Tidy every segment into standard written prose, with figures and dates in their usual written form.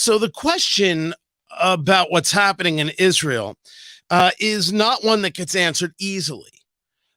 So the question about what's happening in Israel is not one that gets answered easily,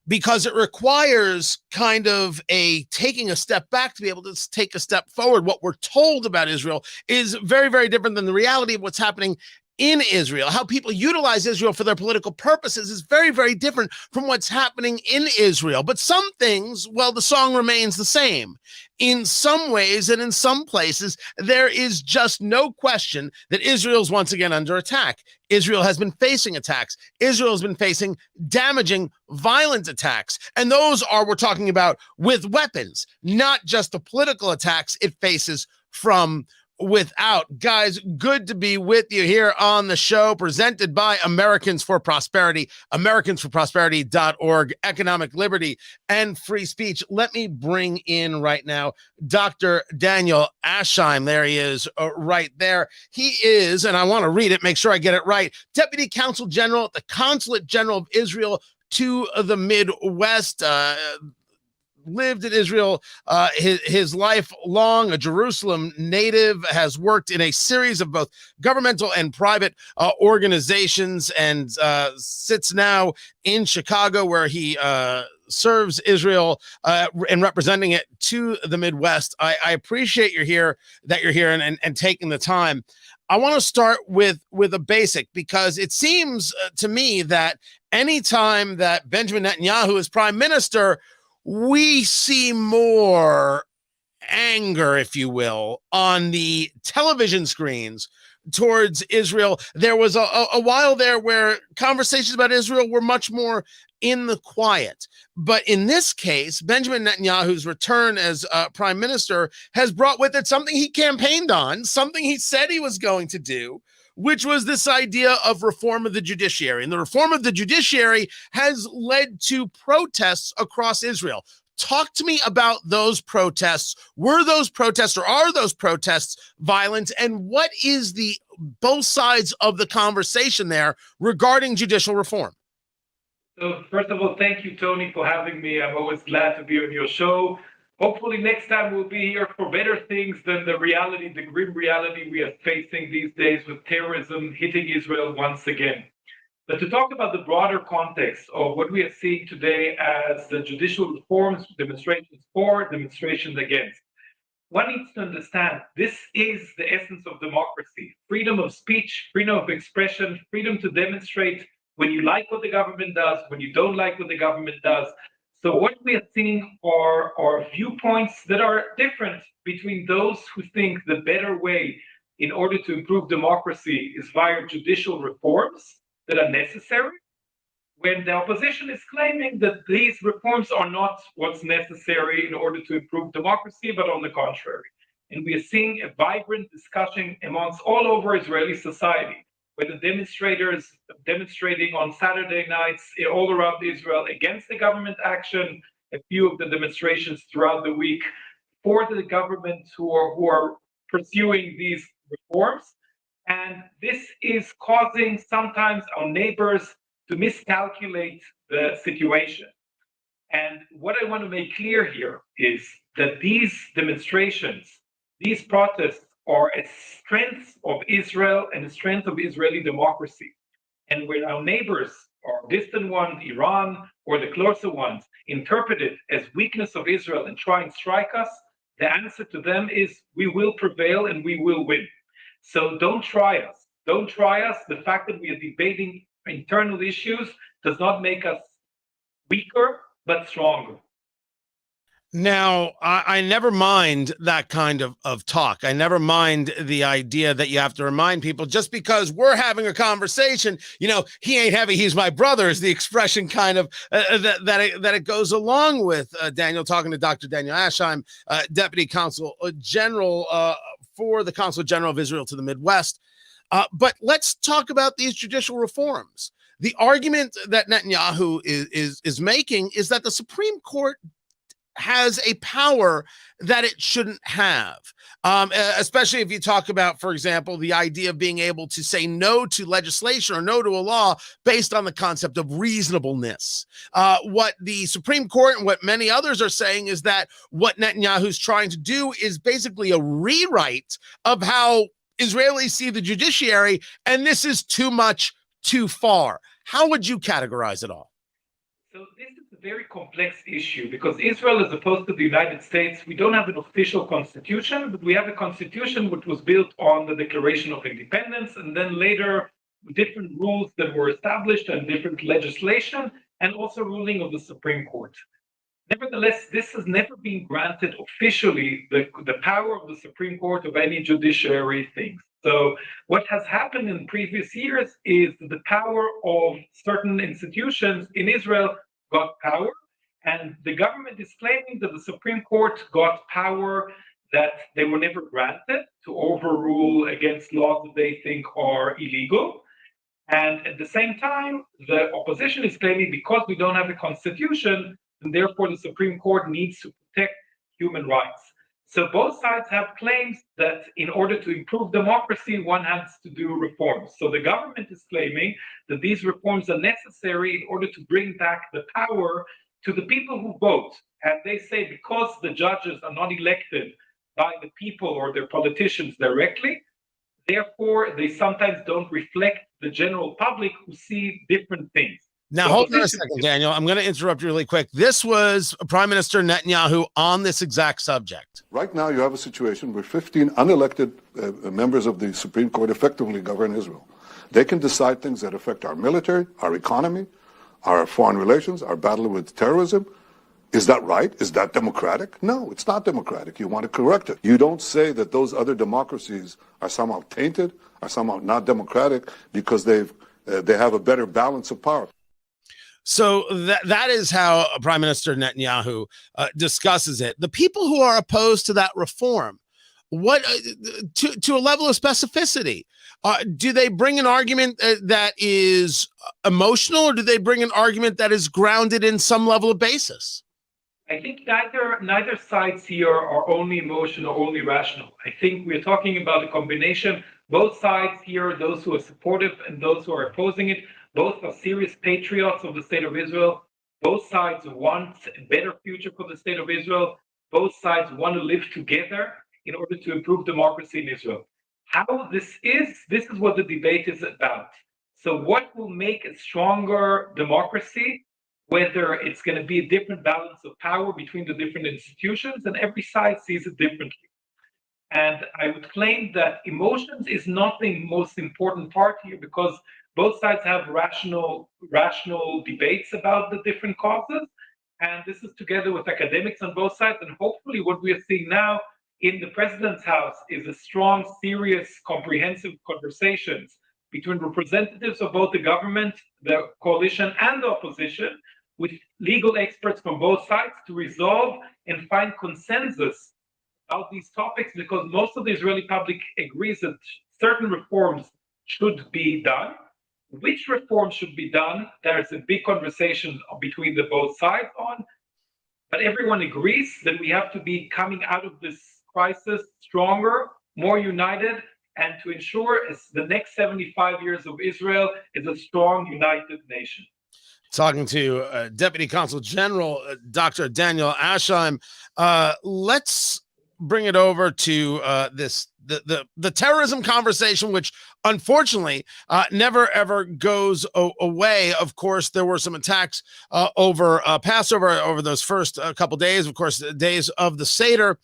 because it requires kind of a taking a step back to be able to take a step forward. What we're told about Israel is very, very different than the reality of what's happening in Israel. How people utilize Israel for their political purposes is very, very different from what's happening in Israel. But some things, well, the song remains the same. In some ways and in some places, there is just no question that Israel's once again under attack. Israel has been facing attacks. Israel has been facing damaging, violent attacks. And those are, we're talking about with weapons, not just the political attacks it faces from without. Guys, good to be with you here on the show, presented by Americans for Prosperity, americansforprosperity.org, economic liberty and free speech. Let me bring in right now Dr. Daniel Aschheim. There he is, right there. He is, and I want to read it, make sure I get it right, Deputy Consul General at the Consulate General of Israel to the Midwest. Lived in Israel his life long, a Jerusalem native, has worked in a series of both governmental and private organizations, and sits now in Chicago, where he serves Israel and representing it to the Midwest. I appreciate you're here and taking the time. I want to start with a basic, because it seems to me that anytime that Benjamin Netanyahu is prime minister, we see more anger, if you will, on the television screens towards Israel. There was a while there where conversations about Israel were much more in the quiet. But in this case, Benjamin Netanyahu's return as prime minister has brought with it something he campaigned on, something he said he was going to do, which was this idea of reform of the judiciary. And the reform of the judiciary has led to protests across Israel. Talk to me about those protests. Were those protests, or are those protests, violent? And what is the both sides of the conversation there regarding judicial reform? So first of all, thank you, Tony, for having me. I'm always glad to be on your show. Hopefully next time we'll be here for better things than the reality, the grim reality we are facing these days with terrorism hitting Israel once again. But to talk about the broader context of what we are seeing today as the judicial reforms, demonstrations for, demonstrations against, one needs to understand this is the essence of democracy: freedom of speech, freedom of expression, freedom to demonstrate when you like what the government does, when you don't like what the government does. So what we are seeing are viewpoints that are different between those who think the better way in order to improve democracy is via judicial reforms that are necessary, when the opposition is claiming that these reforms are not what's necessary in order to improve democracy, but on the contrary. And we are seeing a vibrant discussion amongst all over Israeli society, where the demonstrators demonstrating on Saturday nights all around Israel against the government action, a few of the demonstrations throughout the week for the government who are pursuing these reforms. And this is causing sometimes our neighbors to miscalculate the situation. And what I want to make clear here is that these demonstrations, these protests, are a strength of Israel and a strength of Israeli democracy. And when our neighbors, our distant ones, Iran, or the closer ones, interpret it as weakness of Israel and try and strike us, the answer to them is we will prevail and we will win. So don't try us. Don't try us. The fact that we are debating internal issues does not make us weaker, but stronger. Now, I never mind that kind of talk. I never mind the idea that you have to remind people, just because we're having a conversation, he ain't heavy, he's my brother, is the expression kind of that it goes along with. Daniel, talking to Dr. Daniel Aschheim, Deputy Consul General for the Consul General of Israel to the Midwest. But let's talk about these judicial reforms. The argument that Netanyahu is making is that the Supreme Court has a power that it shouldn't have, especially if you talk about, for example, the idea of being able to say no to legislation or no to a law based on the concept of reasonableness. What the Supreme Court and what many others are saying is that what Netanyahu's trying to do is basically a rewrite of how Israelis see the judiciary, and this is too much, too far. How would you categorize it all? So this is a very complex issue because Israel, as opposed to the United States, we don't have an official constitution, but we have a constitution which was built on the Declaration of Independence, and then later different rules that were established and different legislation, and also ruling of the Supreme Court. Nevertheless, this has never been granted officially, the power of the Supreme Court of any judiciary things. So what has happened in previous years is the power of certain institutions in Israel got power, and the government is claiming that the Supreme Court got power that they were never granted to overrule against laws that they think are illegal. And at the same time, the opposition is claiming because we don't have a constitution, and therefore the Supreme Court needs to protect human rights. So both sides have claims that in order to improve democracy, one has to do reforms. So the government is claiming that these reforms are necessary in order to bring back the power to the people who vote. And they say because the judges are not elected by the people or their politicians directly, therefore they sometimes don't reflect the general public who see different things. Now, hold on a second, Daniel. I'm going to interrupt you really quick. This was Prime Minister Netanyahu on this exact subject. Right now, you have a situation where 15 unelected members of the Supreme Court effectively govern Israel. They can decide things that affect our military, our economy, our foreign relations, our battle with terrorism. Is that right? Is that democratic? No, it's not democratic. You want to correct it. You don't say that those other democracies are somehow tainted, are somehow not democratic because they have a better balance of power. So that is how Prime Minister Netanyahu discusses it. The people who are opposed to that reform, what to a level of specificity, do they bring an argument that is emotional, or do they bring an argument that is grounded in some level of basis? I think neither sides here are only emotional or only rational. I think we're talking about a combination. Both sides here, those who are supportive and those who are opposing it, both are serious patriots of the state of Israel. Both sides want a better future for the state of Israel. Both sides want to live together in order to improve democracy in Israel. How this is what the debate is about. So what will make a stronger democracy, whether it's going to be a different balance of power between the different institutions, and every side sees it differently. And I would claim that emotions is not the most important part here, because both sides have rational debates about the different causes. And this is together with academics on both sides. And hopefully what we are seeing now in the president's house is a strong, serious, comprehensive conversations between representatives of both the government, the coalition, and the opposition, with legal experts from both sides to resolve and find consensus about these topics, because most of the Israeli public agrees that certain reforms should be done. Which reforms should be done, there's a big conversation between the both sides on, but everyone agrees that we have to be coming out of this crisis stronger, more united, and to ensure the next 75 years of Israel is a strong, united nation. Talking to Deputy Consul General Dr. Daniel Aschheim. Let's bring it over to the terrorism conversation, which unfortunately never ever goes away. Of course, there were some attacks over Passover, over those first couple days, of course, the days of the Seder,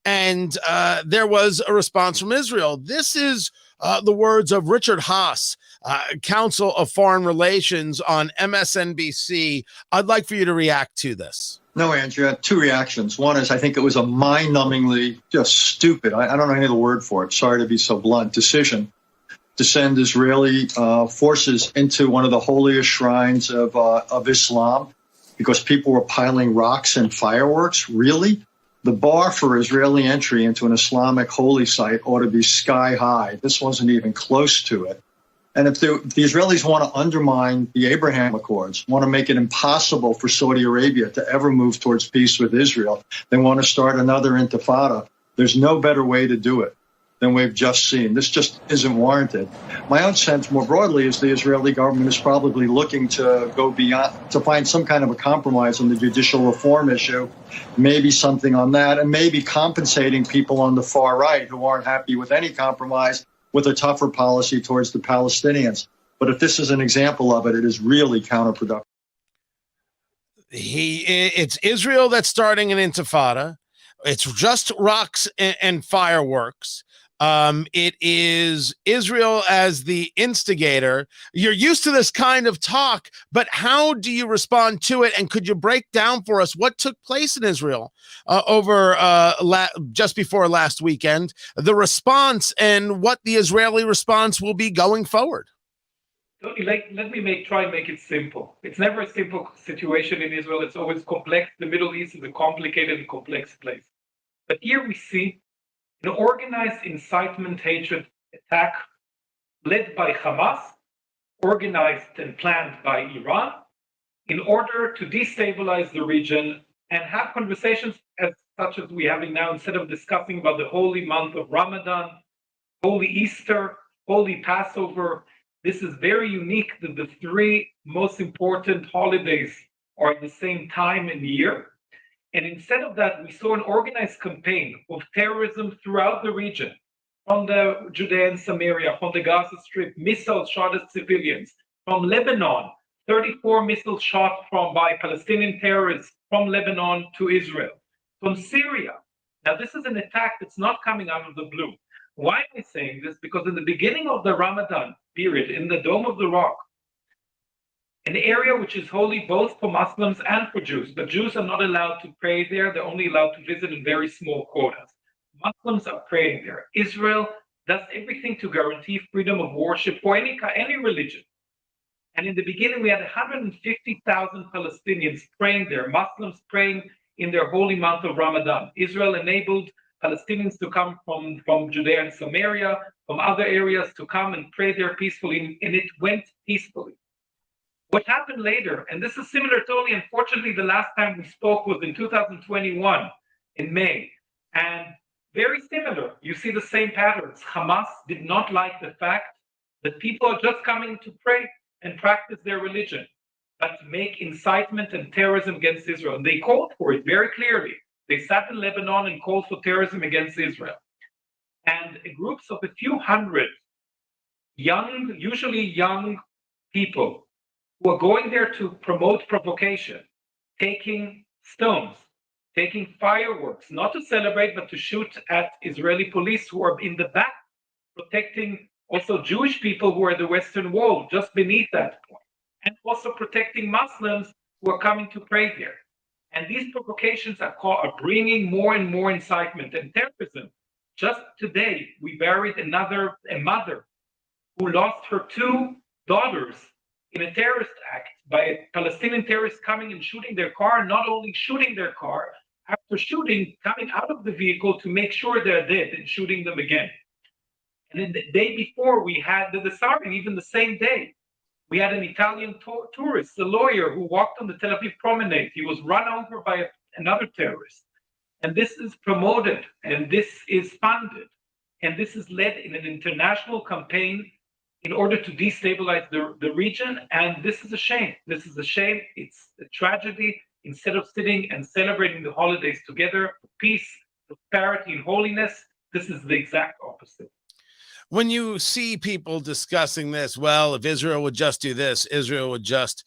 and there was a response from Israel. This is the words of Richard Haass, Counsel of Foreign Relations on MSNBC. I'd like for you to react to this. No, Andrew, I have two reactions. One is I think it was a mind-numbingly just stupid, I don't know any other word for it, sorry to be so blunt, decision to send Israeli forces into one of the holiest shrines of Islam because people were piling rocks and fireworks. Really? The bar for Israeli entry into an Islamic holy site ought to be sky high. This wasn't even close to it. And if the Israelis want to undermine the Abraham Accords, want to make it impossible for Saudi Arabia to ever move towards peace with Israel, they want to start another intifada, there's no better way to do it than we've just seen. This just isn't warranted. My own sense more broadly is the Israeli government is probably looking to go beyond, to find some kind of a compromise on the judicial reform issue, maybe something on that, and maybe compensating people on the far right who aren't happy with any compromise with a tougher policy towards the Palestinians. But if this is an example of it, it is really counterproductive. It's Israel that's starting an intifada. It's just rocks and fireworks. It is Israel as the instigator. You're used to this kind of talk, but how do you respond to it? And could you break down for us what took place in Israel just before last weekend, the response and what the Israeli response will be going forward? Let me try and make it simple. It's never a simple situation in Israel. It's always complex. The Middle East is a complicated and complex place. But here we see an organized incitement hatred attack led by Hamas, organized and planned by Iran, in order to destabilize the region and have conversations such as we're having now, instead of discussing about the holy month of Ramadan, Holy Easter, Holy Passover. This is very unique that the three most important holidays are at the same time in the year. And instead of that, we saw an organized campaign of terrorism throughout the region, from the Judea and Samaria, from the Gaza Strip, missiles shot at civilians, from Lebanon, 34 missiles shot by Palestinian terrorists from Lebanon to Israel, from Syria. Now, this is an attack that's not coming out of the blue. Why am I saying this? Because in the beginning of the Ramadan period, in the Dome of the Rock, an area which is holy both for Muslims and for Jews, but Jews are not allowed to pray there. They're only allowed to visit in very small quotas. Muslims are praying there. Israel does everything to guarantee freedom of worship for any religion. And in the beginning, we had 150,000 Palestinians praying there, Muslims praying in their holy month of Ramadan. Israel enabled Palestinians to come from Judea and Samaria, from other areas to come and pray there peacefully, and it went peacefully. What happened later, and this is similar to only, unfortunately, the last time we spoke was in 2021, in May, and very similar. You see the same patterns. Hamas did not like the fact that people are just coming to pray and practice their religion, but make incitement and terrorism against Israel. And they called for it very clearly. They sat in Lebanon and called for terrorism against Israel. And groups of a few hundred usually young people who are going there to promote provocation, taking stones, taking fireworks, not to celebrate, but to shoot at Israeli police who are in the back, protecting also Jewish people who are at the Western Wall, just beneath that point, and also protecting Muslims who are coming to pray there. And these provocations are bringing more and more incitement and terrorism. Just today, we buried a mother who lost her two daughters in a terrorist act by a Palestinian terrorist coming and shooting their car, not only shooting their car, after shooting, coming out of the vehicle to make sure they're dead and shooting them again. And then the day before, we had the siren, even the same day. We had an Italian tourist, a lawyer, who walked on the Tel Aviv promenade. He was run over by another terrorist. And this is promoted, and this is funded, and this is led in an international campaign in order to destabilize the region. And this is a shame. This is a shame. It's a tragedy. Instead of sitting and celebrating the holidays together, peace, prosperity, and holiness, this is the exact opposite. When you see people discussing this, well, if Israel would just do this, Israel would just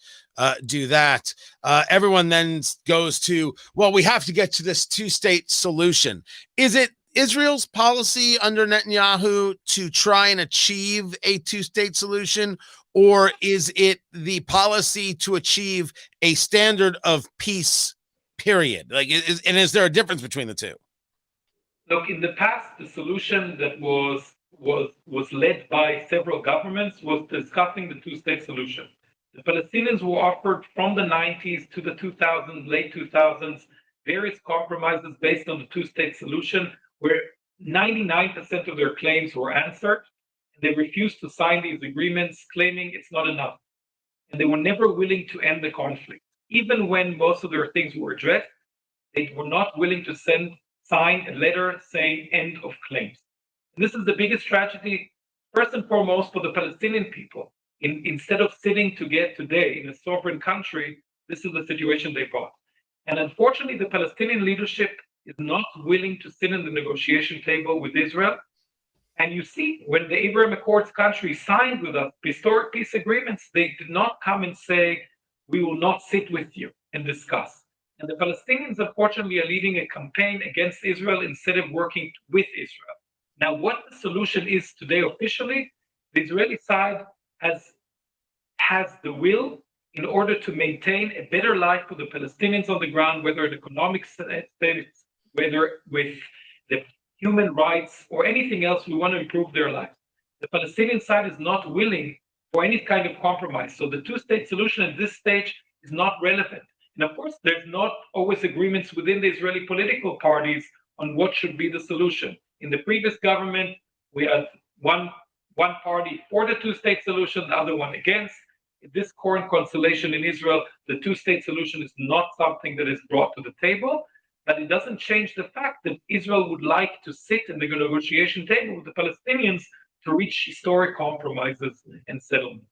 do that, everyone then goes to, well, we have to get to this two-state solution. Is it Israel's policy under Netanyahu to try and achieve a two-state solution, or is it the policy to achieve a standard of peace, period? Is there a difference between the two? Look, in the past, the solution that was led by several governments was discussing the two-state solution. The Palestinians were offered from the 90s to the 2000s, late 2000s, various compromises based on the two-state solution, where 99% of their claims were answered. They refused to sign these agreements, claiming it's not enough. And they were never willing to end the conflict. Even when most of their things were addressed, they were not willing to sign a letter saying end of claims. And this is the biggest tragedy, first and foremost, for the Palestinian people. Instead of sitting today in a sovereign country, this is the situation they brought. And unfortunately, the Palestinian leadership is not willing to sit in the negotiation table with Israel. And you see, when the Abraham Accords countries signed with us historic peace agreements, they did not come and say, we will not sit with you and discuss. And the Palestinians, unfortunately, are leading a campaign against Israel instead of working with Israel. Now, what the solution is today officially, the Israeli side has the will in order to maintain a better life for the Palestinians on the ground, whether in economic status, whether with the human rights or anything else. We want to improve their lives. The Palestinian side is not willing for any kind of compromise. So the two-state solution at this stage is not relevant. And of course, there's not always agreements within the Israeli political parties on what should be the solution. In the previous government, we had one party for the two-state solution, the other one against. In this current constellation in Israel, the two-state solution is not something that is brought to the table. But it doesn't change the fact that Israel would like to sit in the negotiation table with the Palestinians to reach historic compromises and settlements.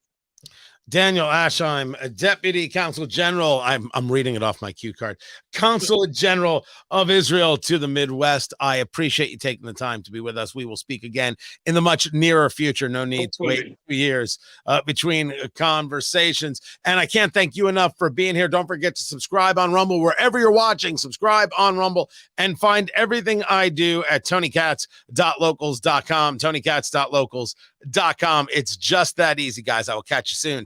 Daniel Aschheim, Deputy Consul General, I'm reading it off my cue card, Consulate General of Israel to the Midwest. I appreciate you taking the time to be with us. We will speak again in the much nearer future. No need to wait 2 years between conversations. And I can't thank you enough for being here. Don't forget to subscribe on Rumble. Wherever you're watching, subscribe on Rumble and find everything I do at tonykatz.locals.com, tonykatz.locals.com. It's just that easy, guys. I will catch you soon.